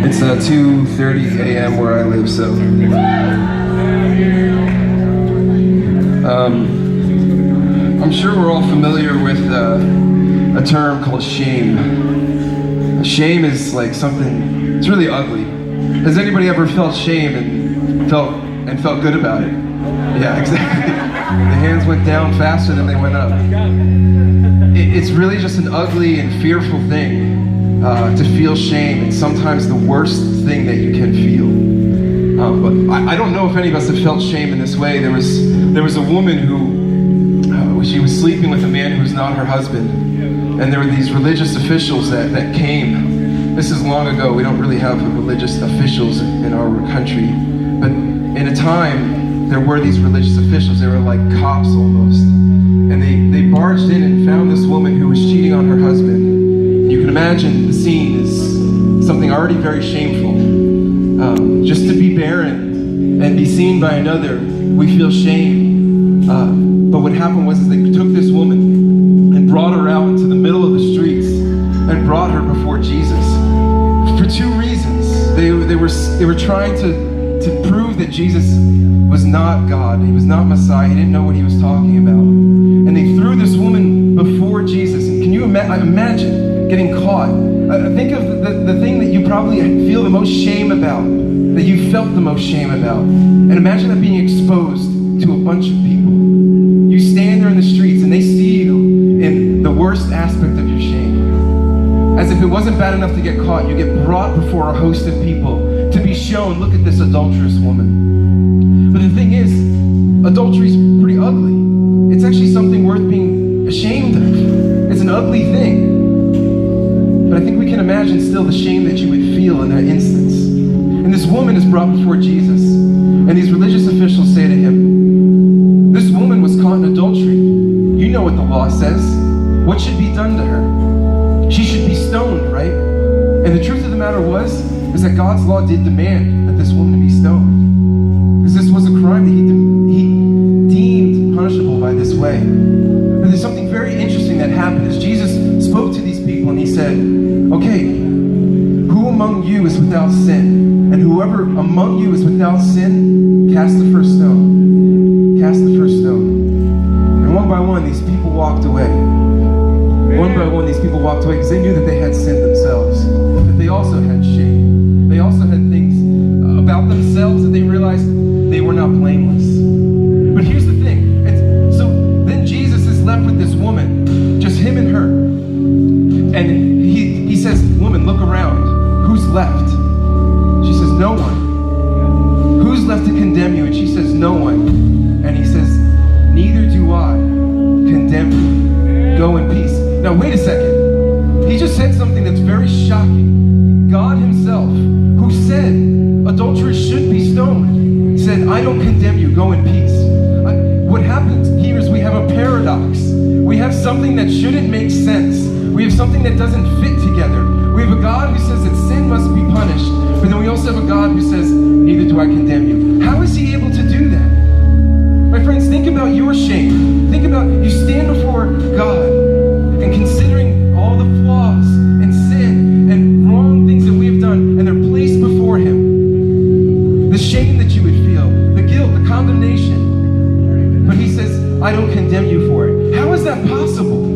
It's 2:30 a.m. where I live, so I'm sure we're all familiar with a term called shame. Shame is like something, it's really ugly. Has anybody ever felt shame and felt good about it? Yeah, exactly. The hands went down faster than they went up. It's really just an ugly and fearful thing to feel shame. It's sometimes the worst thing that you can feel. But I don't know if any of us have felt shame in this way. There was a woman who she was sleeping with a man who was not her husband, and there were these religious officials that came. This is long ago. We don't really have religious officials in our country, but in a time there were these religious officials. They were like cops almost, and they barged in and found this woman who was cheating on her husband. You can imagine the scene is something already very shameful. Just to be barren and be seen by another, we feel shame. But what happened was they took this woman and brought her out into the middle of the streets and brought her before Jesus for two reasons. They were trying to prove that Jesus was not God. He was not Messiah. He didn't know what he was talking about. And they threw this woman before Jesus. And can you imagine getting caught? Think of the thing that you probably feel the most shame about, that you felt the most shame about. And imagine that being exposed to a bunch of people. You stand there in the streets and they see you in the worst aspect of your shame. As if it wasn't bad enough to get caught, you get brought before a host of people to be shown, look at this adulterous woman. But the thing is, adultery is pretty ugly. It's actually something worth being ashamed of. It's an ugly thing. But I think we can imagine still the shame that you would feel in that instance. And this woman is brought before Jesus, and these religious officials say to him, this woman was caught in adultery. You know what the law says. What should be done to her? She should be stoned, right? And the truth of the matter is that God's law did demand that this woman be stoned, because this was a crime that he deemed punishable by this way. But there's something very interesting that happened as Jesus spoke to these people, and he said, okay, who among you is without sin? And whoever among you is without sin, cast the first stone. Cast the first stone. And one by one, these people walked away. One by one, these people walked away because they knew that they had sinned themselves, that they also had shame. They also had things about themselves that they realized they were not blameless. But here's the thing. And so then Jesus is left with this woman, just him and her. And he says, woman, look around. Who's left? She says, no one. Who's left to condemn you? And she says, no one. And he says, neither do I condemn you. Go in peace. Now wait a second. He just said something that's very shocking. God himself, who said adulterers should be stoned, said, I don't condemn you. Go in peace. What happens here is we have a paradox. We have something that shouldn't make sense. We have something that doesn't fit together. We have a God who says that sin must be punished, but then we also have a God who says, neither do I condemn you. How is he able to do that? My friends, think about your shame. Think about you stand before God and considering all the flaws and sin and wrong things that we have done, and they're placed before him. The shame that you would feel, the guilt, the condemnation. But he says, I don't condemn you for it. How is that possible?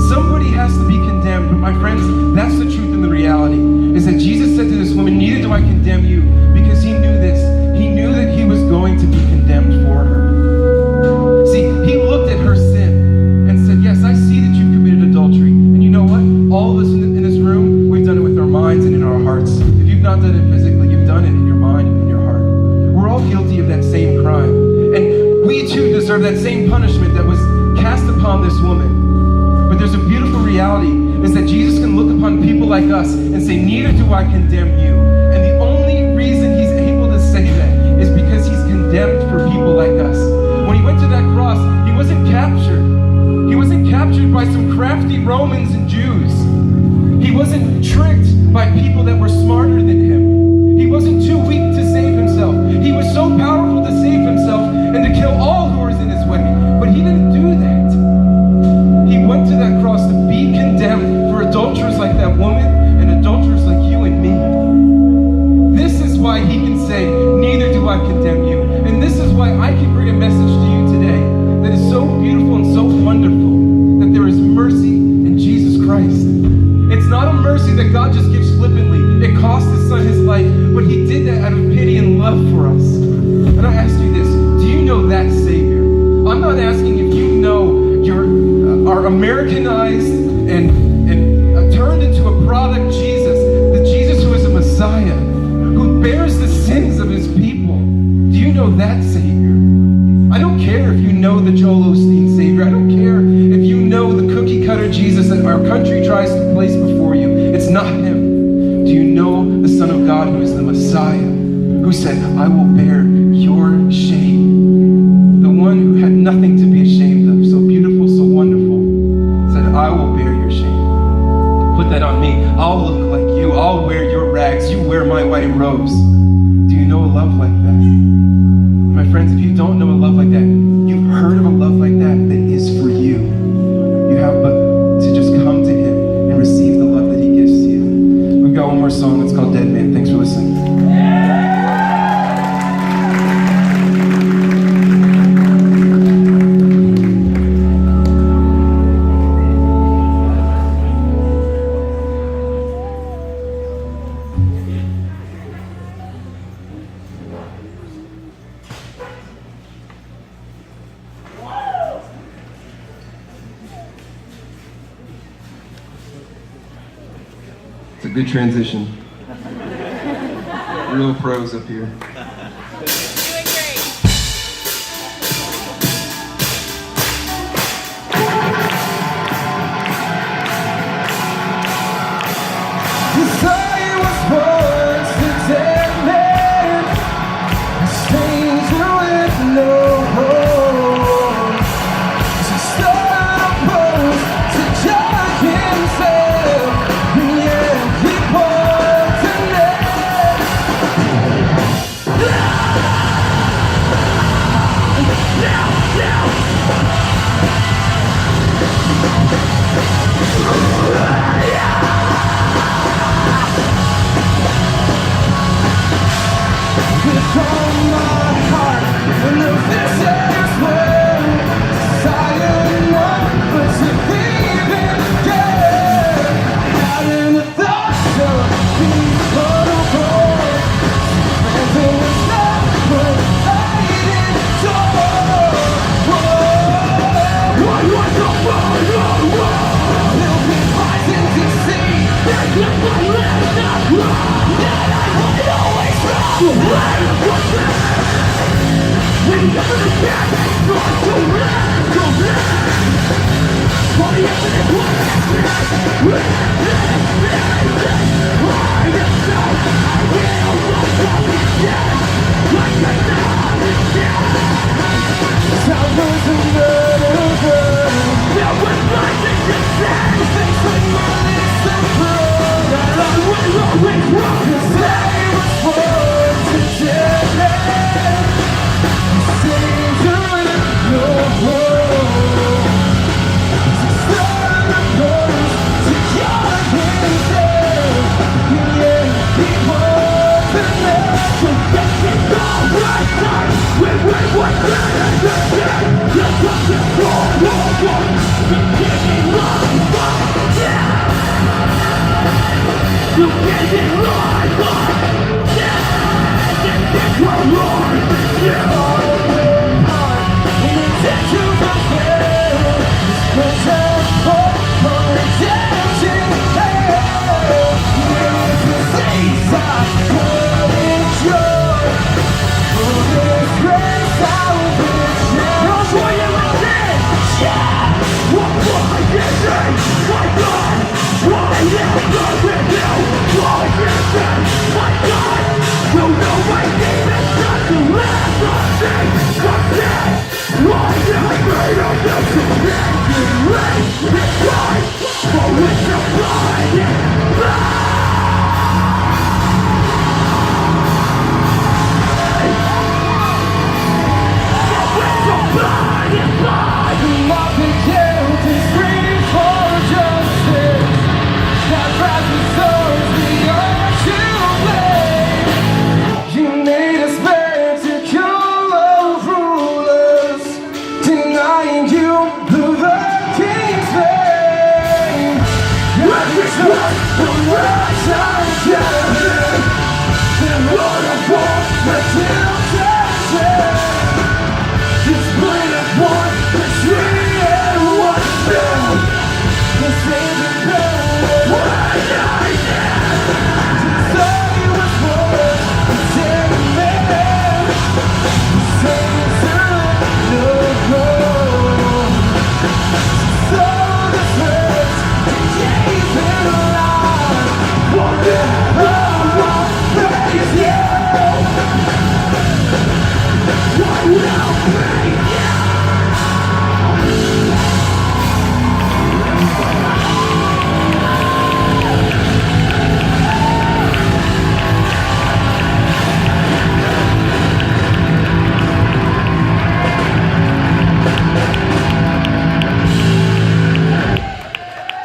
Somebody has to be condemned, but my friends, that's the truth and the reality, is that Jesus said to this woman, neither do I condemn you, because he knew this. He knew that he was going to be condemned for her. See, he looked at her sin and said, yes, I see that you've committed adultery. And you know what? All of us in this room, we've done it with our minds and in our hearts. If you've not done it physically, you've done it in your mind and in your heart. We're all guilty of that same crime. And we too deserve that same punishment that was cast upon this woman. But there's a beautiful reality, is that Jesus can look upon people like us and say, neither do I condemn you. And the only reason he's able to say that is because he's condemned for people like us. When he went to that cross, he wasn't captured. He wasn't captured by some crafty Romans and Jews. He wasn't tricked by people that were smarter than him. He wasn't too weak to save himself. He was so powerful to save himself and to kill all who were in his way. But he didn't do that. He went to that cross to be condemned for adulterers like that woman and adulterers mercy that God just gives flippantly. It cost his son his life, but he did that out of pity and love for us. And I ask you this, do you know that Savior? I'm not asking if you know our Americanized and turned into a product Jesus, the Jesus who is a Messiah, who bears the sins of his people. Do you know that Savior? I don't care if you know the Joel Osteen Savior. I don't care if you know the cookie cutter Jesus that our country tries to place before you. It's not him. Do you know the Son of God who is the Messiah, who said, I will bear your shame? The one who had nothing to be ashamed of, so beautiful, so wonderful, said, I will bear your shame. Put that on me. I'll look like you. I'll wear your rags. You wear my white robes. Do you know a love like that? My friends, if you don't know a love like that, you've heard of a love like that is for you. You have but to just come to him and receive the love that he gives to you. We've got one more song. It's called Dead Man. Thanks for listening. It's a good transition. Real pros up here. Doing great. I was once a dead man, a stranger with no home. He stood opposed to judge himself, and yet he walked a net. It's on my heart, and the visitors were desire number to leave it again. Having the thoughts of people born, and there was not one hiding door. What was the world? There'll be highs in DC. There's nothing left of wrong that I would always wrong. My God, you know my name is not to laugh.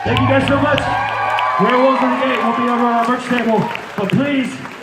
Thank you guys so much. Werewolves of the Gate will be over on our merch table, but please